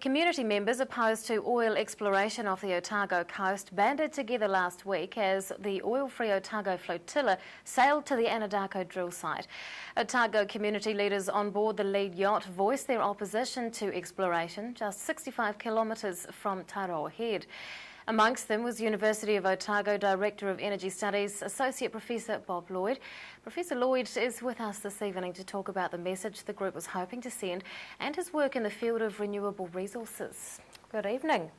Community members opposed to oil exploration off the Otago coast banded together last week as the Oil Free Otago flotilla sailed to the Anadarko drill site. Otago community leaders on board the lead yacht voiced their opposition to exploration just 65 kilometres from Taiaroa Head. Amongst them was University of Otago Director of Energy Studies, Associate Professor Prof Lloyd. Professor Lloyd is with us this evening to talk about the message the group was hoping to send and his work in the field of renewable resources. Good evening.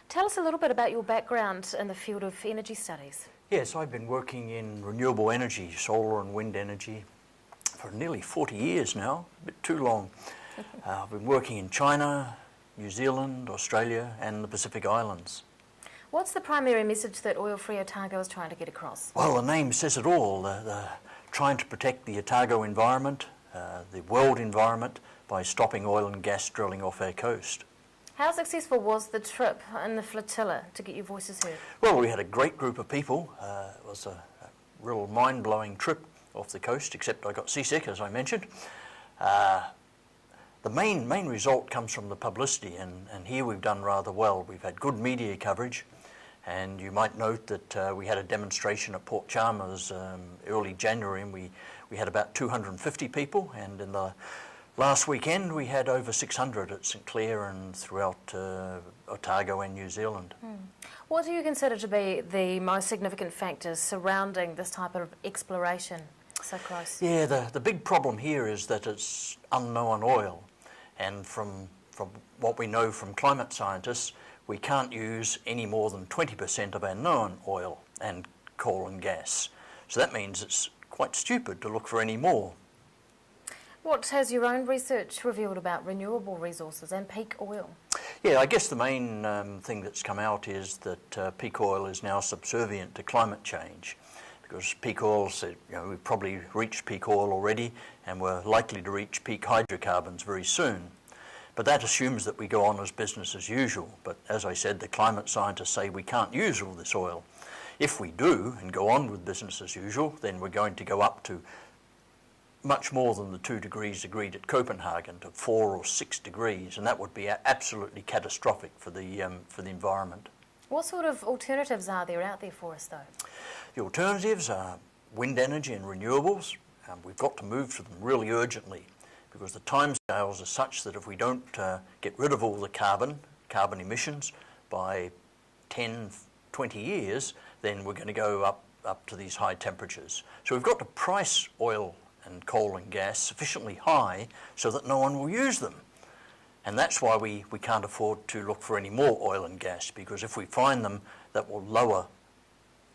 Tell us a little bit about your background in the field of energy studies. Yes, I've been working in renewable energy, solar and wind energy, for nearly 40 years now, a bit too long. I've been working in China, New Zealand, Australia and the Pacific Islands. What's the primary message that Oil Free Otago is trying to get across? Well, the name says it all. They're trying to protect the Otago environment, the world environment, by stopping oil and gas drilling off our coast. How successful was the trip in the flotilla to get your voices heard? Well, we had a great group of people. It was a real mind-blowing trip off the coast, except I got seasick, as I mentioned. The main result comes from the publicity, and here we've done rather well. We've had good media coverage. And you might note that we had a demonstration at Port Chalmers early January, and we had about 250 people, and in the last weekend we had over 600 at St Clair and throughout Otago and New Zealand. What do you consider to be the most significant factors surrounding this type of exploration so close? Yeah, the big problem here is that it's unknown oil, and from what we know from climate scientists, we can't use any more than 20% of our known oil and coal and gas. So that means it's quite stupid to look for any more. What has your own research revealed about renewable resources and peak oil? Yeah, I guess the main thing that's come out is that peak oil is now subservient to climate change, because peak oil, we've probably reached peak oil already, and we're likely to reach peak hydrocarbons very soon. But that assumes that we go on as business as usual. But as I said, the climate scientists say we can't use all this oil. If we do and go on with business as usual, then we're going to go up to much more than the 2 degrees agreed at Copenhagen, to 4 or 6 degrees, and that would be absolutely catastrophic for the environment. What sort of alternatives are there out there for us, though? The alternatives are wind energy and renewables. We've got to move to them really urgently, because the timescales are such that if we don't get rid of all the carbon emissions by 10, 20 years, then we're going to go up to these high temperatures. So we've got to price oil and coal and gas sufficiently high so that no one will use them. And that's why we can't afford to look for any more oil and gas, because if we find them, that will lower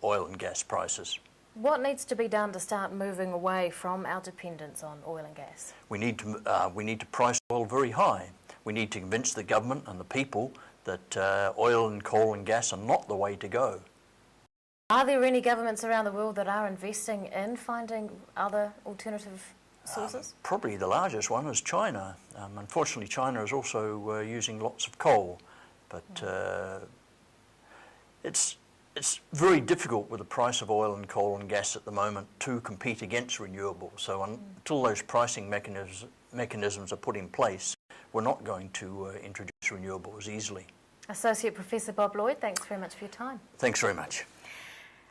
oil and gas prices. What needs to be done to start moving away from our dependence on oil and gas? We need to price oil very high. We need to convince the government and the people that oil and coal and gas are not the way to go. Are there any governments around the world that are investing in finding other alternative sources? Probably the largest one is China. Unfortunately, China is also using lots of coal, but it's very difficult with the price of oil and coal and gas at the moment to compete against renewables. So until those pricing mechanisms are put in place, we're not going to introduce renewables easily. Associate Professor Prof Lloyd, thanks very much for your time. Thanks very much.